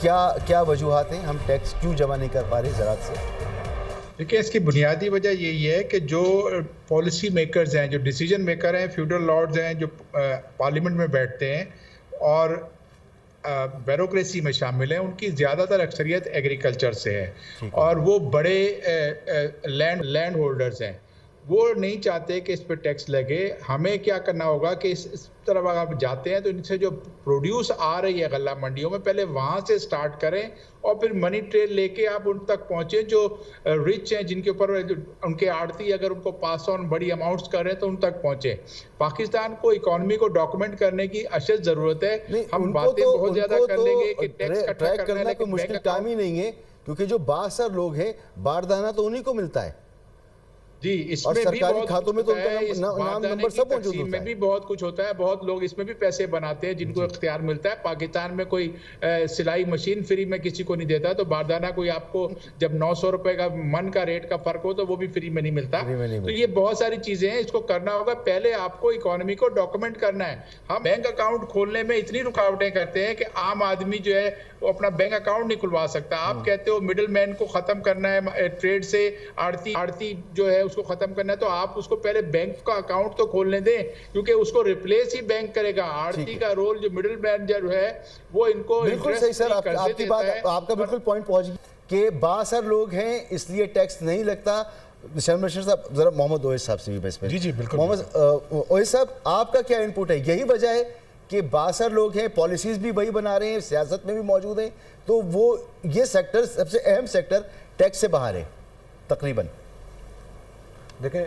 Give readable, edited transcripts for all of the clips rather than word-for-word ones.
کیا وجوہات ہیں؟ ہم ٹیکس کیوں جمع نہیں کر پا رہے زراعت سے؟ دیکھیں اس کی بنیادی وجہ یہی ہے کہ جو پالیسی میکرز ہیں، جو ڈیسیجن میکر ہیں، فیوڈل لارڈز ہیں جو پارلیمنٹ میں بیٹھتے ہیں اور بیوروکریسی میں شامل ہیں، ان کی زیادہ تر اکثریت ایگریکلچر سے ہے اور وہ بڑے لینڈ ہولڈرز ہیں. وہ نہیں چاہتے کہ اس پہ ٹیکس لگے. ہمیں کیا کرنا ہوگا کہ اس طرف اگر آپ جاتے ہیں تو ان سے جو پروڈیوس آ رہی ہے غلہ منڈیوں میں، پہلے وہاں سے سٹارٹ کریں اور پھر منی ٹریل لے کے آپ ان تک پہنچیں جو رچ ہیں، جن کے اوپر ان کے آڑتی اگر ان کو پاس آن بڑی اماؤنٹس کر رہے ہیں تو ان تک پہنچیں. پاکستان کو اکانومی کو ڈاکومنٹ کرنے کی اشد ضرورت ہے. ہم باتیں بہت زیادہ کر لیں گے کہ ٹیکس اکٹھا کرنا ہے، کوئی مشکل کام ہی نہیں ہے، کیونکہ جو بااثر لوگ ہیں باردانہ تو انہی کو ملتا ہے. جی، اس اور میں بھی سرکاری بہت کھاتوں میں تو نام نمبر سب موجود تقسیم ہوتا میں ہے. بھی بہت کچھ ہوتا ہے. بہت لوگ اس میں بھی پیسے بناتے ہیں جن کو اختیار ملتا ہے. پاکستان میں کوئی سلائی مشین فری میں کسی کو نہیں دیتا، تو باردانہ کوئی آپ کو جب 900 روپے کا من کا ریٹ کا فرق ہو تو وہ بھی فری میں نہیں ملتا. تو یہ بہت ساری چیزیں ہیں، اس کو کرنا ہوگا. پہلے آپ کو اکانومی کو ڈاکومنٹ کرنا ہے. ہم بینک اکاؤنٹ کھولنے میں اتنی رکاوٹیں کرتے ہیں کہ عام آدمی جو ہے وہ اپنا بینک اکاؤنٹ نہیں کھلوا سکتا. آپ کہتے ہو مڈل مین کو ختم کرنا ہے، ٹریڈ سے آڑتی جو ہے اس کو ختم کرنا ہے، تو آپ اس کو پہلے بینک کا اکاؤنٹ تو کھولنے دیں، کیونکہ اس کو ریپلیس ہی بینک کرے گا. آڑتی کا رول جو مڈل مین جو ہے وہ ان کو بالکل صحیح سر. آپ کی بات، آپ کا بالکل پوائنٹ پہنچ گیا کہ بااثر لوگ ہیں اس لیے ٹیکس نہیں لگتا. شرم رشید صاحب، ذرا محمد اویس صاحب سے بھی میں. جی بالکل. محمد اویس صاحب، آپ کا کیا انپوٹ ہے؟ یہی وجہ ہے کہ بااثر لوگ ہیں، پالیسیز بھی وہی بنا رہے ہیں، سیاست میں بھی موجود ہیں، تو وہ یہ سیکٹر سب سے اہم سیکٹر ٹیکس سے باہر ہے تقریباً. دیکھیں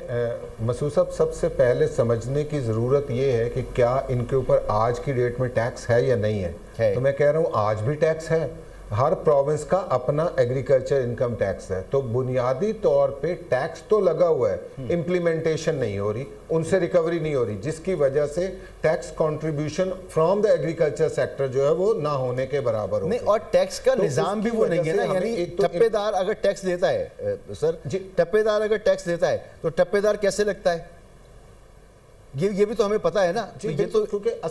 مسعود صاحب، سب سے پہلے سمجھنے کی ضرورت یہ ہے کہ کیا ان کے اوپر آج کی ڈیٹ میں ٹیکس ہے یا نہیں ہے. تو میں کہہ رہا ہوں آج بھی ٹیکس ہے. ہر پروونس کا اپنا ایگریکلچر انکم ٹیکس ہے. تو بنیادی طور پہ ٹیکس تو لگا ہوا ہے، امپلیمنٹیشن نہیں ہو رہی، ان سے ریکوری نہیں ہو رہی، جس کی وجہ سے tax contribution from the agriculture sector جو ہے وہ نہ ہونے کے برابر ہو. نہیں، اور ٹیکس کا نظام بھی وہ نہیں ہے نا. یعنی ٹپے دار اگر ٹیکس دیتا ہے سر، ٹپے دار اگر ٹیکس دیتا ہے تو ٹپے دار کیسے لگتا ہے؟ یہ بھی تو ہمیں پتہ ہے نا. یہ تو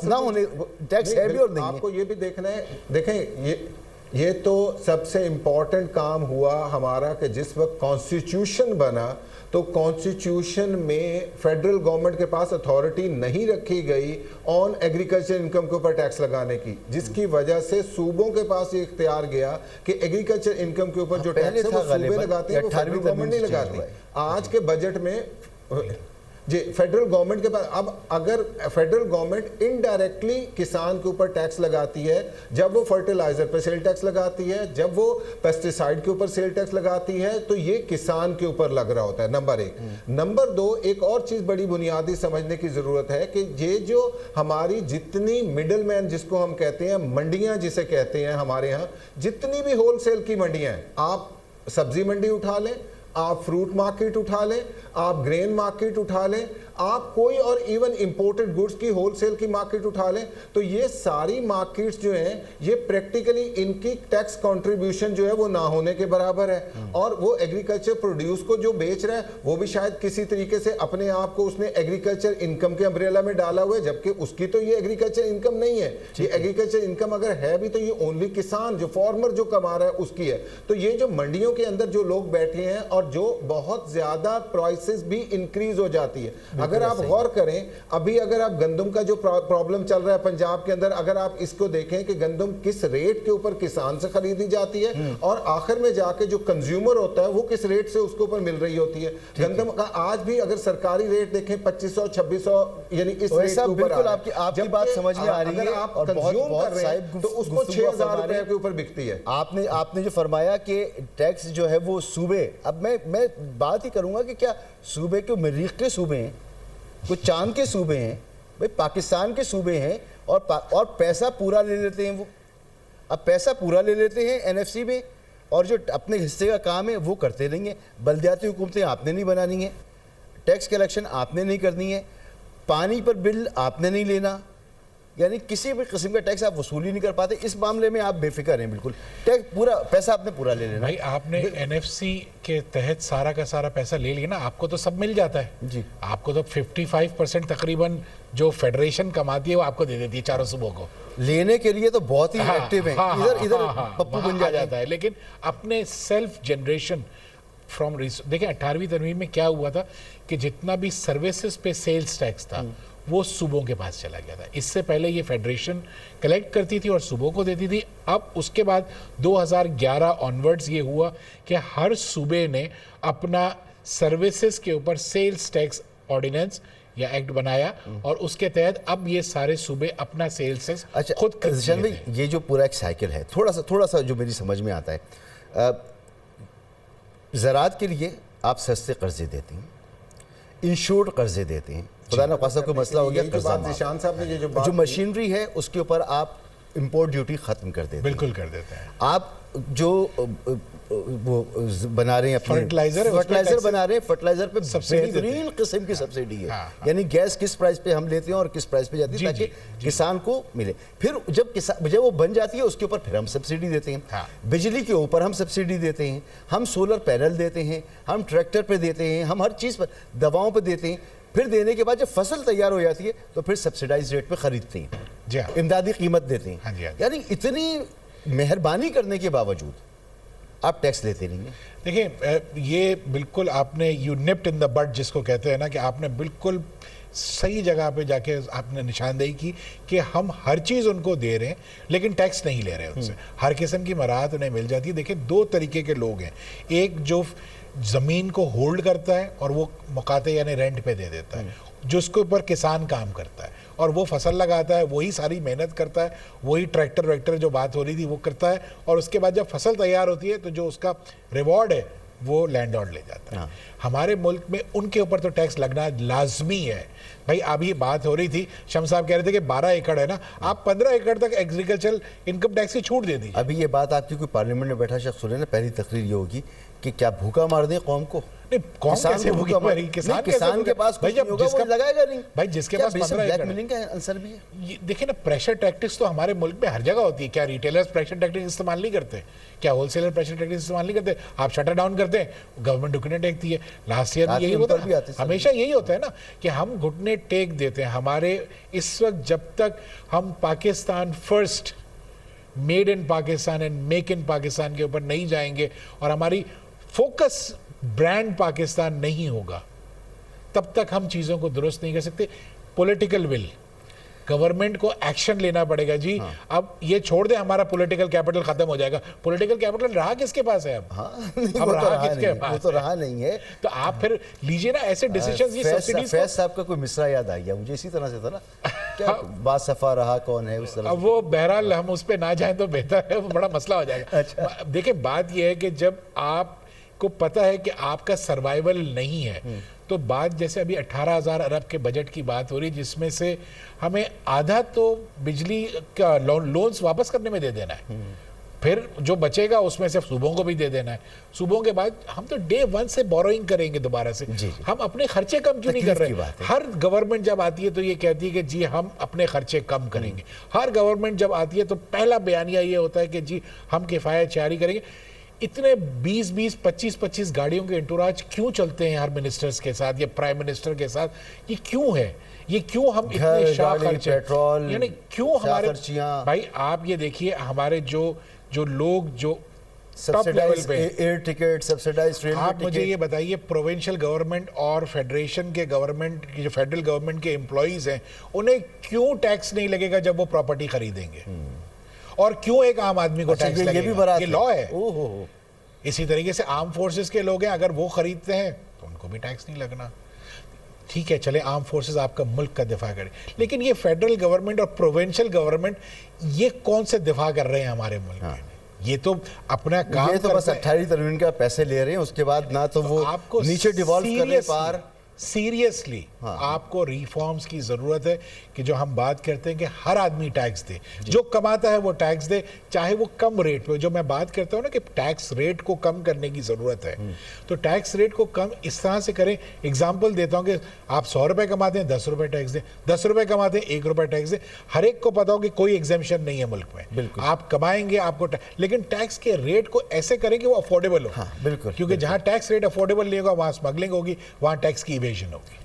نہ ہونے ٹیکس ہے بھی اور نہیں ہے. آپ کو یہ بھی دیکھنا ہے. دیکھیں یہ تو سب سے امپورٹنٹ کام ہوا ہمارا کہ جس وقت کانسٹیٹیوشن بنا تو کانسٹیٹیوشن میں فیڈرل گورنمنٹ کے پاس اتھارٹی نہیں رکھی گئی آن ایگریکلچر انکم کے اوپر ٹیکس لگانے کی، جس کی وجہ سے صوبوں کے پاس یہ اختیار گیا کہ ایگریکلچر انکم کے اوپر جو ٹیکس ہے وہ صوبے لگاتے ہیں، وہ فیڈرل گورنمنٹ نہیں لگاتی. آج کے بجٹ میں جی فیڈرل گورنمنٹ کے پاس اب اگر فیڈرل گورنمنٹ انڈائریکٹلی کسان کے اوپر ٹیکس لگاتی ہے، جب وہ فرٹیلائزر پہ سیل ٹیکس لگاتی ہے، جب وہ پیسٹیسائڈ کے اوپر سیل ٹیکس لگاتی ہے، تو یہ کسان کے اوپر لگ رہا ہوتا ہے. نمبر ایک. نمبر دو، ایک اور چیز بڑی بنیادی سمجھنے کی ضرورت ہے کہ یہ جو ہماری جتنی مڈل مین جس کو ہم کہتے ہیں، منڈیاں جسے کہتے ہیں ہمارے ہاں، جتنی بھی ہول سیل کی منڈیاں ہیں، آپ سبزی منڈی اٹھا لیں، آپ فروٹ مارکیٹ اٹھا لیں، آپ گرین مارکیٹ اٹھا لیں، آپ کوئی اور ایون امپورٹڈ گڈز کی ہول سیل کی مارکیٹ اٹھا لیں، تو یہ ساری مارکیٹس جو ہیں یہ پریکٹیکلی ان کی ٹیکس کنٹریبیوشن جو ہے وہ نہ ہونے کے برابر ہے. اور وہ ایگریکلچر پروڈیوس کو جو بیچ رہا ہے وہ بھی شاید کسی طریقے سے اپنے آپ کو اس نے ایگریکلچر انکم کے امبریلا میں ڈالا ہوا ہے، جبکہ اس کی تو یہ ایگریکلچر انکم نہیں ہے. یہ ایگریکلچر انکم اگر ہے بھی تو یہ اونلی کسان جو فارمر جو کما رہا ہے اس کی ہے. تو یہ جو منڈیوں کے اندر جو لوگ بیٹھے ہیں اور جو بہت زیادہ پرائسز بھی انکریز ہو جاتی ہے. اگر آپ غور کریں، ابھی اگر آپ گندم کا جو پرابلم چل رہا ہے پنجاب کے اندر، اگر آپ اس کو دیکھیں کہ گندم کس ریٹ کے اوپر کسان سے خریدی جاتی ہے اور آخر میں جا کے جو کنزیومر ہوتا ہے وہ کس ریٹ سے اس کے اوپر مل رہی ہوتی ہے. گندم کا آج بھی اگر سرکاری ریٹ دیکھیں 2500 2600 یعنی اس ریٹ کے اوپر بالکل آپ کی بات سمجھ میں آ رہی ہے. اگر آپ کنزیوم کر رہے ہیں تو اس کو 6000 روپے کے اوپر بکتی ہے. آپ نے جو فرمایا کہ ٹیکس جو ہے وہ صوبے، اب میں بات ہی کروں گا کہ کیا صوبے کے مریخ کے صوبے ہیں، کچھ چاند کے صوبے ہیں، بھئی پاکستان کے صوبے ہیں اور پیسہ پورا لے لیتے ہیں. وہ اب پیسہ پورا لے لیتے ہیں این ایف سی میں، اور جو اپنے حصے کا کام ہے وہ کرتے نہیں ہیں. بلدیاتی حکومتیں آپ نے نہیں بنانی ہیں، ٹیکس کلیکشن آپ نے نہیں کرنی ہے، پانی پر بل آپ نے نہیں لینا، یعنی کسی بھی قسم کا ٹیکس آپ وصول ہی نہیں کر پاتے. اس معاملے میں آپ بے فکر ہیں بالکل، ٹیکس پورا پیسہ آپ نے پورا لے لینا. بھائی آپ نے این ایف سی کے تحت سارا کا سارا پیسہ لے لیا نا، آپ کو تو سب مل جاتا ہے. جی آپ کو تو 55% تقریباً جو فیڈریشن کماتی ہے وہ آپ کو دے دیتی ہے چاروں صوبوں کو. لینے کے لیے تو بہت ہی ایکٹیو ہیں, ادھر پپو بن جاتا ہے, لیکن اپنے سیلف جنریشن فرام دیکھیں 18ویں ترمیم میں کیا ہوا تھا کہ جتنا بھی سروسز پہ سیلز ٹیکس تھا وہ صوبوں کے پاس چلا گیا تھا. اس سے پہلے یہ فیڈریشن کلیکٹ کرتی تھی اور صوبوں کو دیتی تھی. اب اس کے بعد 2011 آنورڈز یہ ہوا کہ ہر صوبے نے اپنا سروسز کے اوپر سیلز ٹیکس آرڈیننس یا ایکٹ بنایا, اور اس کے تحت اب یہ سارے صوبے اپنا سیلز ٹیکس خود ذیشان بھائی, یہ جو پورا ایک سائیکل ہے تھوڑا سا جو میری سمجھ میں آتا ہے, زراعت کے لیے آپ سستے قرضے دیتے ہیں, انشورڈ قرضے دیتے ہیں, خدا نہ خواستہ کوئی مسئلہ ہو گیا ذیشان صاحب نے جو مشینری ہے اس کے اوپر آپ امپورٹ ڈیوٹی ختم کر دیتے ہیں, بالکل کر دیتے ہیں. آپ جو وہ بنا رہے ہیں فرٹیلائزر بنا رہے ہیں, فرٹیلائزر پہ بہترین قسم کی سبسڈی ہے, یعنی گیس کس پرائز پہ ہم لیتے ہیں اور کس پرائز پہ جاتی ہے تاکہ کسان کو ملے. پھر جب وہ بن جاتی ہے اس کے اوپر پھر ہم سبسڈی دیتے ہیں, بجلی کے اوپر ہم سبسڈی دیتے ہیں, ہم سولر پینل دیتے ہیں, ہم ٹریکٹر پہ دیتے ہیں, ہم ہر چیز پر, دواؤں پہ دیتے ہیں. پھر دینے کے بعد جب فصل تیار ہو جاتی ہے تو پھر سبسڈائز ریٹ پہ خریدتے ہیں, امدادی قیمت دیتے ہیں. یعنی اتنی مہربانی کرنے کے باوجود آپ ٹیکس لیتے نہیں ہیں. دیکھیں یہ بالکل آپ نے یو نپڈ ان دا بٹ جس کو کہتے ہیں نا, کہ آپ نے بالکل صحیح جگہ پہ جا کے آپ نے نشاندہی کی کہ ہم ہر چیز ان کو دے رہے ہیں لیکن ٹیکس نہیں لے رہے ان سے. ہر قسم کی مراحت انہیں مل جاتی ہے. دیکھیں دو طریقے کے لوگ ہیں, ایک جو زمین کو ہولڈ کرتا ہے اور وہ مقاطع یعنی رینٹ پہ دے دیتا ہے, جو اس کے اوپر کسان کام کرتا ہے اور وہ فصل لگاتا ہے, وہی ساری محنت کرتا ہے, وہی ٹریکٹر ویکٹر جو بات ہو رہی تھی وہ کرتا ہے, اور اس کے بعد جب فصل تیار ہوتی ہے تو جو اس کا ریوارڈ ہے وہ لینڈ لارڈ لے جاتا ہے. ہمارے ملک میں ان کے اوپر تو ٹیکس لگنا لازمی ہے. بھائی ابھی بات ہو رہی تھی, شمس صاحب کہہ رہے تھے کہ 12 ایکڑ ہے نا, آپ 15 ایکڑ تک ایگریکلچرل انکم ٹیکس کی چھوٹ دے دی. ابھی یہ بات آپ کی کوئی پارلیمنٹ میں بیٹھا شخص سنے نا, پہلی تقریر یہ ہوگی کہ کیا بھوکا مار دیں قوم کو. کسان کے پاس کچھ نہیں ہوگا, وہ لگائے گا نہیں. بھائی جس کے پاس بلیک میلنگ کا آنسر بھی ہے. دیکھیں نا پریشر ٹیکٹکس تو ہمارے ملک میں ہر جگہ ہوتی ہے. کیا ریٹیلرز پریشر ٹیکٹکس استعمال نہیں کرتے؟ کیا ہول سیلر پریشر ٹیکٹکس استعمال نہیں کرتے؟ آپ شٹر ڈاؤن کرتے ہیں, گورنمنٹ گھٹنے ٹیکتی ہے. لاسٹ ایئر یہی ہوتا ہے, ہمیشہ یہی ہوتا ہے نا کہ ہم گھٹنے ٹیک دیتے ہیں. ہمارے اس وقت جب تک ہم Pakistan first, made in Pakistan and make in Pakistan کے اوپر نہیں جائیں گے اور ہماری فوکس برانڈ پاکستان نہیں ہوگا, تب تک ہم چیزوں کو درست نہیں کر سکتے. پولیٹیکل ول, گورنمنٹ کو ایکشن لینا پڑے گا. جی اب یہ چھوڑ دیں, ہمارا پولیٹیکل کیپٹل ختم ہو جائے گا. پولیٹیکل کیپٹل رہا کس کے پاس ہے اب رہا کس کے پاس؟ وہ تو رہا نہیں ہے. تو آپ پھر لیجئے نا ایسے ڈیسیشنز. فیض صاحب کا کوئی مصرع یاد آ گیا مجھے, اسی طرح سے تھا نا, کیا با صفا رہا کون ہے اس طرح. اب وہ بہرحال ہم اس پہ نہ جائیں تو بہتر ہے, وہ بڑا مسئلہ ہو جائے گا. دیکھیں بات یہ ہے کہ جب آپ کو پتہ ہے کہ آپ کا سروائیول نہیں ہے, تو بات جیسے ابھی 18,000 ارب کے بجٹ کی بات ہو رہی, جس میں سے ہمیں آدھا تو بجلی کا لونز واپس کرنے میں دے دینا ہے, پھر جو بچے گا اس میں سے صوبوں کو بھی دے دینا ہے. صوبوں کے بعد ہم تو ڈے 1 سے بوروئنگ کریں گے دوبارہ سے. ہم اپنے خرچے کم کیوں نہیں کر رہے؟ ہر گورنمنٹ جب آتی ہے تو یہ کہتی ہے کہ جی ہم اپنے خرچے کم کریں گے. ہر گورنمنٹ جب آتی ہے تو پہلا بیانیہ یہ ہوتا ہے کہ جی ہم کفایت جاری کریں گے. اتنے 20 25 گاڑیوں کے انٹوراج کیوں چلتے ہیں ہر منسٹرز کے ساتھ یا پرائم منسٹر کے ساتھ؟ یہ کیوں ہے؟ یہ کیوں ہم اتنے شاہ خرچ, پیٹرول, یعنی کیوں ہمارے بھائی آپ یہ دیکھیے ہمارے جو لوگ جو subsidise air ticket, subsidise train ticket, آپ مجھے یہ بتائیے پروونشل گورنمنٹ اور فیڈریشن کے گورنمنٹ جو فیڈرل گورنمنٹ کے امپلائیز ہیں انہیں کیوں ٹیکس نہیں لگے گا جب وہ پراپرٹی خریدیں گے؟ اور کیوں ایک عام آدمی کو ٹیکس لگے گا؟ یہ لاء ہے. اسی طریقے سے آرم فورسز کے لوگ ہیں, اگر وہ خریدتے ہیں تو ان کو بھی ٹیکس نہیں لگنا. ٹھیک ہے چلے آرم فورسز آپ کا ملک کا دفاع کرے, لیکن یہ فیڈرل گورنمنٹ اور پروونشل گورنمنٹ یہ کون سے دفاع کر رہے ہیں ہمارے ملک میں؟ یہ تو اپنا کام, یہ تو بس 18 ترمیم کا پیسے لے رہے ہیں, اس کے بعد نہ تو وہ نیچے ڈیوالو کرنے پار. سیریسلی آپ کو ریفارمز کی ضرورت ہے کہ جو ہم بات کرتے ہیں کہ ہر آدمی ٹیکس دے, جو کماتا ہے وہ ٹیکس دے, چاہے وہ کم ریٹ پہ. جو میں بات کرتا ہوں نا کہ ٹیکس ریٹ کو کم کرنے کی ضرورت ہے, تو ٹیکس ریٹ کو کم اس طرح سے کریں. اگزامپل دیتا ہوں کہ آپ 100 روپے کماتے ہیں 10 روپے ٹیکس دیں, 10 روپے کماتے ہیں 1 روپے ٹیکس دیں. ہر ایک کو پتا ہو کہ کوئی ایگزیمشن نہیں ہے ملک میں, آپ کمائیں گے آپ کو, لیکن ٹیکس کے ریٹ کو ایسے کریں کہ وہ افورڈیبل ہو. بالکل, کیونکہ جہاں ٹیکس ریٹ افورڈیبل نہیں ہوگا وہاں اسمگلنگ ہوگی, وہاں ٹیکس کی ایویژن ہوگی.